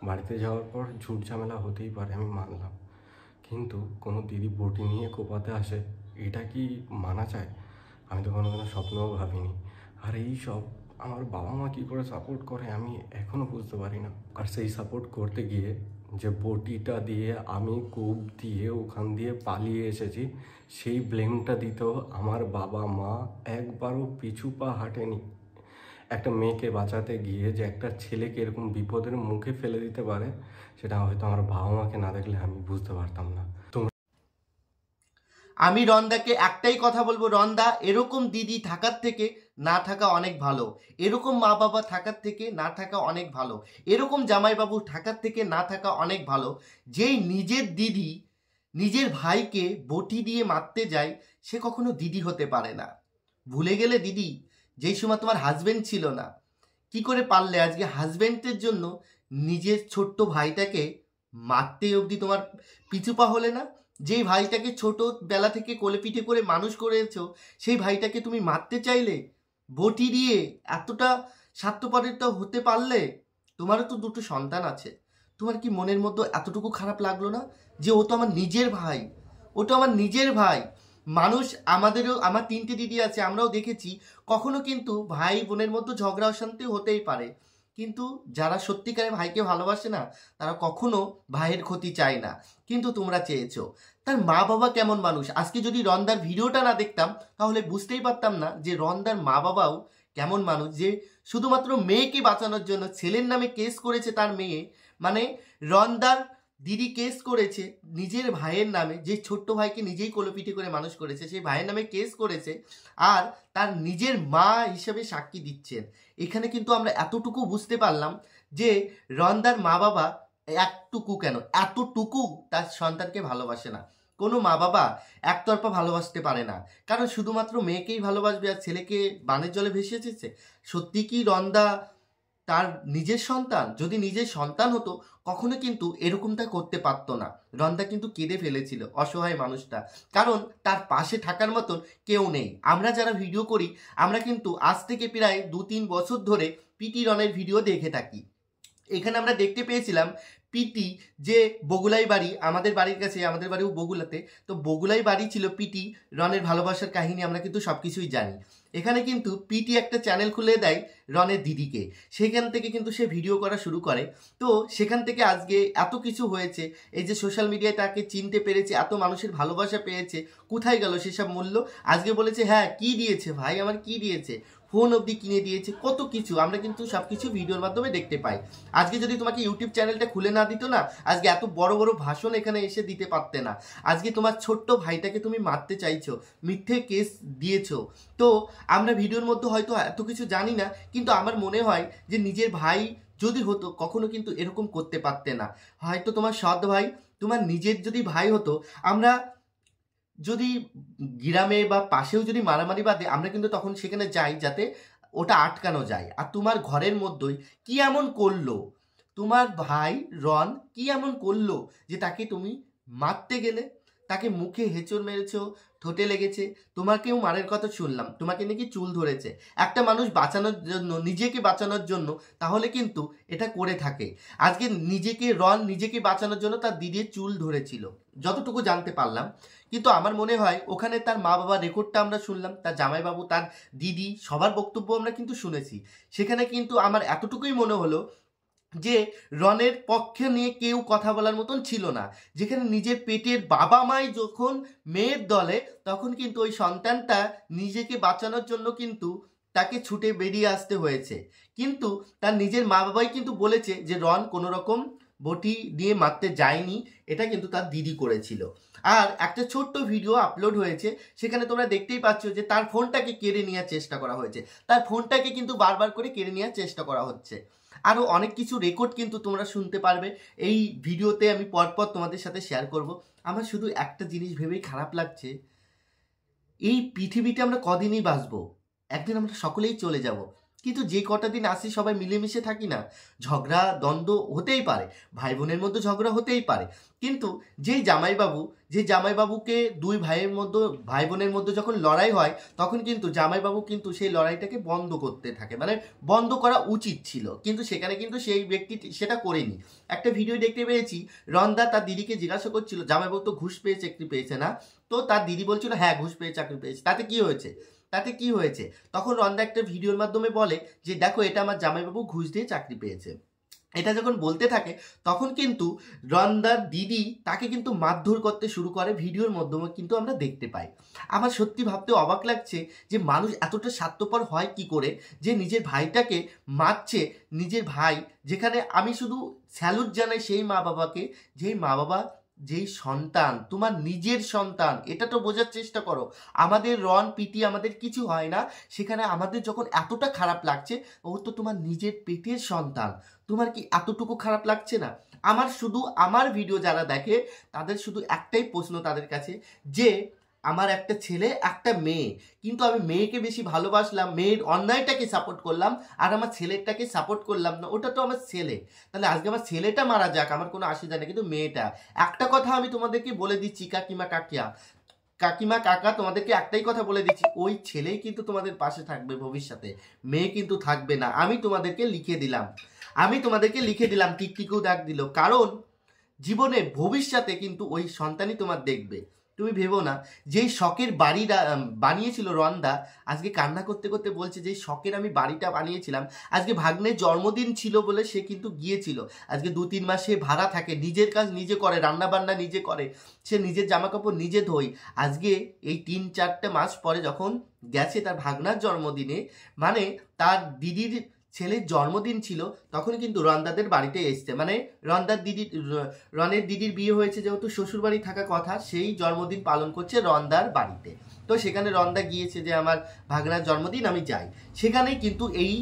বাড়িতে যাওয়ার পর ঝুট ঝামেলা হতেই পারে, আমি মানলাম, কিন্তু কোনো দিদি বটি নিয়ে কোপাতে আসে, এটা কি মানা যায়? আমি তো কোনোদিনও স্বপ্নেও ভাবিনি। আর এই সব আমার বাবা মা কী করে সাপোর্ট করে আমি এখনও বুঝতে পারি না। আর সেই সাপোর্ট করতে গিয়ে যে বটিটা দিয়ে আমি কূপ দিয়ে ওখান দিয়ে পালিয়ে এসেছি, সেই ব্লেমটা দিতেও আমার বাবা মা একবারও পিছু পা হাঁটেনি। একটা মেয়েকে বাঁচাতে গিয়ে যে একটা ছেলেকে এরকম বিপদের মুখে ফেলে দিতে পারে, সেটা হয়তো আমার বাবা মাকে না দেখলে আমি বুঝতে পারতাম না। আমি রন্দাকে একটাই কথা বলবো, রন্দা এরকম দিদি থাকার থেকে না থাকা অনেক ভালো, এরকম মা বাবা থাকার থেকে না থাকা অনেক ভালো, এরকম জামাইবাবু থাকার থেকে না থাকা অনেক ভালো। যেই নিজের দিদি নিজের ভাইকে বটি দিয়ে মারতে যায়, সে কখনো দিদি হতে পারে না। ভুলে গেলে দিদি, যেই সময় তোমার হাজবেন্ড ছিল না, কি করে পারলে আজকে হাজবেন্ডের জন্য নিজের ছোট্ট ভাইটাকে মারতে অবধি তোমার পিছুপা হলে না? যেই ভাইটাকে ছোটবেলা থেকে কোলে পিঠে করে মানুষ করেছো, সেই ভাইটাকে তুমি মারতে চাইলে বটি দিয়ে? এতটা স্বার্থপরতা হতে পারলে? তোমারও তো দুটো সন্তান আছে, তোমার কি মনের মধ্যে এতটুকু খারাপ লাগলো না যে ও তো আমার নিজের ভাই, ও তো আমার নিজের ভাই? মানুষ, আমাদেরও, আমার 3টে দিদি আছে, আমরাও দেখেছি কখনো কিন্তু ভাই বোনের মধ্যে ঝগড়া অশান্তি হতেই পারে, কিন্তু যারা সত্যিকারে ভাইকে ভালোবাসে না, তারা কখনো ভাইয়ের ক্ষতি চায় না। কিন্তু তোমরা চেয়েছো। তার মা বাবা কেমন মানুষ, আজকে যদি রন্দার ভিডিওটা না দেখতাম তাহলে বুঝতেই পারতাম না যে রন্দার মা বাবাও কেমন মানুষ, যে শুধুমাত্র মেয়েকে বাঁচানোর জন্য ছেলের নামে কেস করেছে তার মেয়ে। মানে রন্দার দিদি কেস করেছে নিজের ভাইয়ের নামে, যে ছোট্ট ভাইকে নিজেই কোলোপিঠে করে মানুষ করেছে, সেই ভাইয়ের নামে কেস করেছে, আর তার নিজের মা হিসেবে সাক্ষী দিচ্ছেন। এখানে কিন্তু আমরা এতটুকু বুঝতে পারলাম যে রন্দার মা বাবা একটুকু কেন, এতটুকু তার সন্তানকে ভালোবাসে না। কোনো মা বাবা একতরফা ভালোবাসতে পারে না, কারণ শুধুমাত্র মেয়েকেই ভালোবাসবে আর ছেলেকে বানের জলে ভেসে এসেছে। সত্যি কি রন্দা তার নিজের সন্তান? যদি নিজের সন্তান হতো কখনো কিন্তু এরকমটা করতে পারতো না। রন্দা কিন্তু কেঁদে ফেলেছিল, অসহায় মানুষটা, কারণ তার পাশে থাকার মতন কেউ নেই। আমরা যারা ভিডিও করি, আমরা কিন্তু আজ থেকে প্রায় 2-3 বছর ধরে পিটি রনের ভিডিও দেখে থাকি। এখানে আমরা দেখতে পেয়েছিলাম পিটি, যে বগুলাই বাড়ি, আমাদের বাড়ির কাছে, আমাদের বাড়িও বগুলাতে, তো বগুলাই বাড়ি ছিল পিটি রনের ভালোবাসার কাহিনী আমরা কিন্তু সব কিছুই জানি। এখানে কিন্তু পিটি একটা চ্যানেল খুলে দেয় রনের দিদিকে, সেখান থেকে কিন্তু সে ভিডিও করা শুরু করে। তো সেখান থেকে আজকে এত কিছু হয়েছে, এই যে সোশ্যাল মিডিয়ায় তাকে চিনতে পেরেছে, এত মানুষের ভালোবাসা পেয়েছে, কোথায় গেল সেসব মূল্য? আজকে বলেছে হ্যাঁ কি দিয়েছে ভাই, আমার কি দিয়েছে, ফোন অবধি কিনে দিয়েছে, কত কিছু আমরা কিন্তু সব কিছু ভিডিওর মাধ্যমে দেখতে পাই। আজকে যদি তোমাকে ইউটিউব চ্যানেলটা খুলে না দিত না, আজকে এত বড় বড় ভাষণ এখানে এসে দিতে পারতে না। আজকে তোমার ছোট্ট ভাইটাকে তুমি মারতে চাইছো, মিথ্যে কেস দিয়েছো। তো আমরা ভিডিওর মধ্যে হয়তো এত কিছু জানি না, কিন্তু আমার মনে হয় যে নিজের ভাই যদি হতো কখনো কিন্তু এরকম করতে পারতে না। হয়তো তোমার সৎ ভাই, তোমার নিজের যদি ভাই হতো, আমরা যদি গ্রামে বা পাশেও যদি মারামারি বাঁধে, আমরা কিন্তু তখন সেখানে যাই যাতে ওটা আটকানো যায়। আর তোমার ঘরের মধ্যেই কি এমন করলো তোমার ভাই রন, কি এমন করলো যে তাকে তুমি মারতে গেলে? তাকে মুখে হেঁচড় মেরেছো, ঠোঁটে লেগেছে, তোমাকেও মারের কথা শুনলাম, তোমাকে নাকি চুল ধরেছে। একটা মানুষ বাঁচানোর জন্য, নিজেকে বাঁচানোর জন্য তাহলে কিন্তু এটা করে থাকে। আজকে নিজেকে বাঁচানোর জন্য তার দিদির চুল ধরেছিল যতটুকু জানতে পারলাম। কিন্তু আমার মনে হয় ওখানে তার মা বাবার রেকর্ডটা আমরা শুনলাম, তার জামাইবাবু, তার দিদি, সবার বক্তব্য আমরা কিন্তু শুনেছি। সেখানে কিন্তু আমার এতটুকুই মনে হলো যে রনের পক্ষে নিয়ে কেউ কথা বলার মতন ছিল না। যেখানে নিজের পেটের বাবা মাই যখন মেয়ের দলে, তখন কিন্তু ওই সন্তানটা নিজেকে বাঁচানোর জন্য কিন্তু তাকে ছুটে বেরিয়ে আসতে হয়েছে। কিন্তু তার নিজের মা বাবাই কিন্তু বলেছে যে রন কোনো রকম বটি দিয়ে মারতে যায়নি, এটা কিন্তু তার দিদি করেছিল। আর একটা ছোট্ট ভিডিও আপলোড হয়েছে, সেখানে তোমরা দেখতেই পাচ্ছ যে তার ফোনটাকে কেড়ে নেওয়ার চেষ্টা করা হয়েছে, তার ফোনটাকে কিন্তু বারবার করে কেড়ে নেওয়ার চেষ্টা করা হচ্ছে। আরও অনেক কিছু রেকর্ড কিন্তু তোমরা শুনতে পারবে এই ভিডিওতে, আমি পরপর তোমাদের সাথে শেয়ার করব। আমার শুধু একটা জিনিস ভেবেই খারাপ লাগছে, এই পৃথিবীতে আমরা কদিনই বাঁচবো, একদিন আমরা সকলেই চলে যাব। কিন্তু যে কটা দিন আসি সবাই মিলেমিশে থাকি না, ঝগড়া দ্বন্দ্ব হতেই পারে, ভাই বোনের মধ্যে ঝগড়া হতেই পারে, কিন্তু যে জামাইবাবুকে দুই ভাই বোনের মধ্যে যখন লড়াই হয় তখন কিন্তু জামাইবাবু কিন্তু সেই লড়াইটাকে বন্ধ করতে থাকে, মানে বন্ধ করা উচিত ছিল, কিন্তু সেখানে কিন্তু সেই ব্যক্তি সেটা করেনি। একটা ভিডিও দেখতে পেয়েছি, রন্দা তার দিদিকে জিজ্ঞাসা করছিল জামাইবাবু তো ঘুষ পেয়ে চাকরি পেয়েছে না, তো তার দিদি বলছিল হ্যাঁ ঘুষ পেয়ে চাকরি পেয়েছে, তাতে কি হয়েছে? তখন রন্দা একটা ভিডিওর মাধ্যমে বলে যে দেখো এটা আমার জামাইবাবু ঘুষ দিয়ে চাকরি পেয়েছে। এটা যখন বলতে থাকে তখন কিন্তু রন্দার দিদি তাকে কিন্তু মারধর করতে শুরু করে, ভিডিওর মাধ্যমে কিন্তু আমরা দেখতে পাই। আমার সত্যি ভাবতে অবাক লাগছে যে মানুষ এতটা স্বার্থপর হয় কি করে, যে নিজের ভাইটাকে মারছে, নিজের ভাই, যেখানে আমি শুধু স্যালুট জানাই সেই মা বাবাকে, যেই সন্তান তোমার নিজের সন্তান, এটা তো বোঝার চেষ্টা করো। আমাদের রন পিটি আমাদের কিছু হয় না, সেখানে আমাদের যখন এতটা খারাপ লাগছে, ও তো তোমার নিজের পেটের সন্তান, তোমার কি এতটুকু খারাপ লাগছে না? আমার ভিডিও যারা দেখে তাদের শুধু একটাই প্রশ্ন তাদের কাছে, যে আমার একটা ছেলে একটা মেয়ে, কিন্তু আমি মেয়েকে বেশি ভালোবাসলাম, মেয়ের অন্যায়টাকে সাপোর্ট করলাম, আর আমার ছেলেটাকে সাপোর্ট করলাম না, ওটা তো আমার ছেলে। তাহলে আজকে আমার ছেলেটা মারা যাক, আমার কোনো আসে যায় না, কিন্তু মেয়েটা, একটা কথা আমি তোমাদেরকে বলে দিচ্ছি কাকিমা কাকা তোমাদেরকে একটাই কথা বলে দিচ্ছি, ওই ছেলেই কিন্তু তোমাদের পাশে থাকবে ভবিষ্যতে, মেয়ে কিন্তু থাকবে না। আমি তোমাদেরকে লিখে দিলাম, টিকটিকেও দাগ দিল, কারণ জীবনে ভবিষ্যতে কিন্তু ওই সন্তানই তোমার দেখবে। তুমি ভেবো না যেই শখের বাড়ি বানিয়েছিল রন্দা, আজকে কান্না করতে করতে বলছে যে শখের আমি বাড়িটা বানিয়েছিলাম, আজকে ভাগ্নের জন্মদিন ছিল বলে সে কিন্তু গিয়েছিল, আজকে 2-3 মাস সে ভাড়া থাকে, নিজের কাজ নিজে করে, রান্না বান্না নিজে করে, সে নিজের জামা কাপড় নিজে ধোয়, আজকে এই 3-4টে মাস পরে যখন গেছে তার ভাগনার জন্মদিনে, মানে তার দিদির ছেলের জন্মদিন ছিল, তখন কিন্তু রন্দাদের বাড়িতে এসছে, মানে রনের দিদির বিয়ে হয়েছে যেহেতু শ্বশুর বাড়ি থাকা কথা, সেই জন্মদিন পালন করছে রন্দার বাড়িতে। তো সেখানে রন্দা গিয়েছে যে আমার ভাগনার জন্মদিন আমি যাই, সেখানেই কিন্তু এই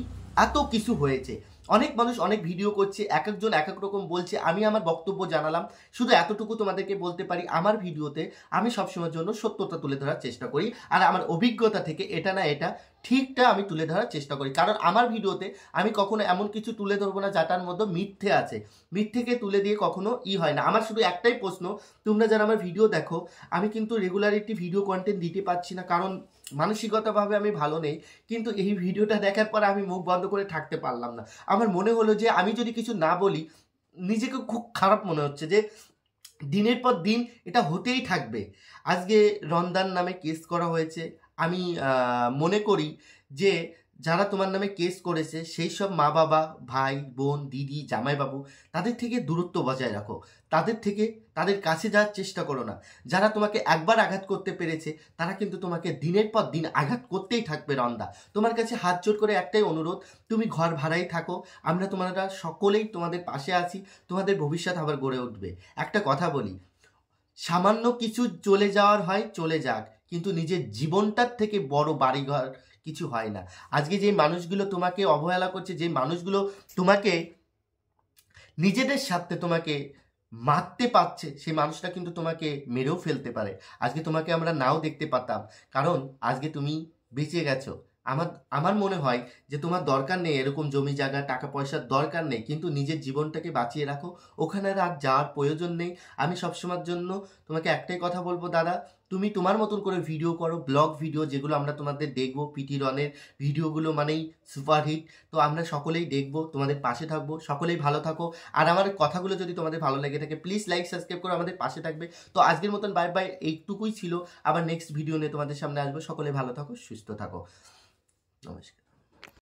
এত কিছু হয়েছে। অনেক মানুষ অনেক ভিডিও করছে, এক একজন এক এক রকম বলছে, আমি আমার বক্তব্য জানালাম, শুধু এতটুকু তোমাদেরকে বলতে পারি, আমার ভিডিওতে আমি সবসময়ের জন্য সত্যতা তুলে ধরার চেষ্টা করি, আর আমার অভিজ্ঞতা থেকে এটা না এটা ঠিকটা আমি তুলে ধরার চেষ্টা করি, কারণ আমার ভিডিওতে আমি কখনো এমন কিছু তুলে ধরবো না যাটার মধ্যে মিথ্যে আছে, মিথ্যেকে তুলে দিয়ে কখনো হয় না। আমার শুধু একটাই প্রশ্ন, তোমরা যারা আমার ভিডিও দেখো, আমি কিন্তু রেগুলারিটি ভিডিও কন্টেন্ট দিতে পারছি না, কারণ মানসিকতাভাবে আমি ভালো নেই, কিন্তু এই ভিডিওটা দেখার পর আমি মুখ বন্ধ করে থাকতে পারলাম না। আমার মনে হলো যে আমি যদি কিছু না বলি, নিজেকে খুব খারাপ মনে হচ্ছে যে দিনের পর দিন এটা হতেই থাকবে। আজকে রন্দার নামে কেস করা হয়েছে, আমি মনে করি যে যারা তোমার নামে কেস করেছে সেই সব মা বাবা, ভাই বোন, দিদি, জামাইবাবু, তাদের থেকে দূরত্ব বজায় রাখো, তাদের কাছে যাওয়ার চেষ্টা করো না। যারা তোমাকে একবার আঘাত করতে পেরেছে তারা কিন্তু তোমাকে দিনের পর দিন আঘাত করতেই থাকবে। রন্দা, তোমার কাছে হাত জোড় করে একটাই অনুরোধ, তুমি ঘর ভাড়াই থাকো, আমরা তোমরা সকলেই তোমাদের পাশে আছি, তোমাদের ভবিষ্যৎ আবার গড়ে উঠবে। একটা কথা বলি, সামান্য কিছু চলে যাওয়ার হয় চলে যাক, কিন্তু নিজের জীবনটার থেকে বড় বাড়িঘর কিছু হয় না। আজকে যে মানুষগুলো তোমাকে অবহেলা করছে, যে মানুষগুলো তোমাকে নিজেদের স্বার্থে তোমাকে মারতে পারছে, সেই মানুষটা কিন্তু তোমাকে মেরেও ফেলতে পারে। আজকে তোমাকে আমরা নাও দেখতে পারতাম, কারণ আজকে তুমি বেঁচে গেছো। আমার মনে হয় যে তোমার দরকার নেই এরকম জমি জায়গা টাকা পয়সার দরকার নেই, কিন্তু নিজের জীবনটাকে বাঁচিয়ে রাখো, ওখানে আর যাওয়ার প্রয়োজন নেই। আমি সবসময়ের জন্য তোমাকে একটাই কথা বলবো, দাদা তুমি তোমার মতন করে ভিডিও করো, ব্লগ ভিডিও, যেগুলো আমরা তোমাদের দেখবো, পিটি রনের ভিডিওগুলো মানেই সুপারহিট। তো আমরা সকলেই দেখবো, তোমাদের পাশে থাকবো, সকলেই ভালো থাকো। আর আমার কথাগুলো যদি তোমাদের ভালো লেগে থাকে প্লিজ লাইক সাবস্ক্রাইব করে আমাদের পাশে থাকবে। তো আজকের মতন বাই বাই, এইটুকুই ছিল, আবার নেক্সট ভিডিও নিয়ে তোমাদের সামনে আসবো। সকলে ভালো থাকো, সুস্থ থাকো, নমস্কার।